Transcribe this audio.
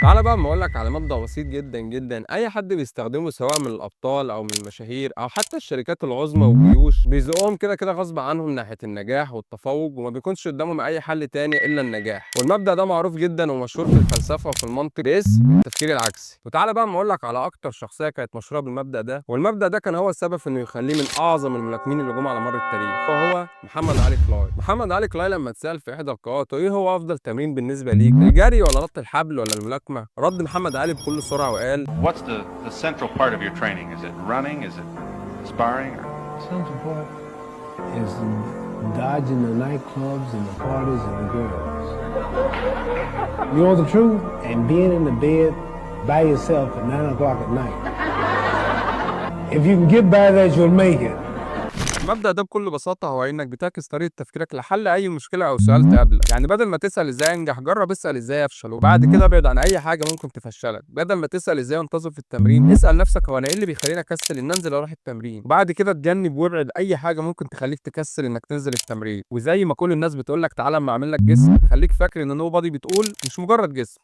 تعالَ بقى أمّا أقول لك على مبدأ بسيط جدًا، جدًا، أي حد بيستخدمه سواء من الأبطال أو من المشاهير أو حتى الشركات العُظمى والجيوش، بيزقّوهم كده غصب عنهم ناحية النجاح والتفوّق وما بيكونش قدّامهم أي حل تاني إلا النجاح، والمبدأ ده معروف جدًا ومشهور في الفلسفة وفي المنطق باسم التفكير العكسي. وتعالَ بقى أمّا أقول لك على أكتر شخصية كانت مشهورة بالمبدأ ده، والمبدأ ده كان هو السبب في إنه يخلّيه من أعظم الملاكمين اللي جُم على مَر التاريخ، وهو محمد علي كلاي. محمد علي كلاي لمّا اتسأل في إحدى اللقاءات إيه هو أفضل تمرين بالنسبة ليك، الجري والّا نَط الحبل والّا الملاكمة؟ رَد محمد علي بكل سرعة وقال: What's the central part of your training? Is it running? Is it sparring? Or... Central part is dodging the nightclubs and the parties and the girls. You want the truth? And being in the bed by yourself at 9 o'clock at night. If you can get by that, you'll make it. المبدأ ده بكل بساطة هو إنك بتعكس طريقة تفكيرك لحل أي مشكلة أو سؤال تقابلك، يعني بدل ما تسأل إزاي أنجح جرب اسأل إزاي أفشل، وبعد كده ابعد عن أي حاجة ممكن تفشلك، بدل ما تسأل إزاي أنتظم في التمرين اسأل نفسك هو أنا إيه اللي بيخليني أكسل إن أنزل أروح التمرين، وبعد كده اتجنب وابعد أي حاجة ممكن تخليك تكسل إنك تنزل التمرين، وزي ما كل الناس بتقول لك تعالى أما أعمل لك جسم خليك فاكر إن نو بادي بتقول مش مجرد جسم.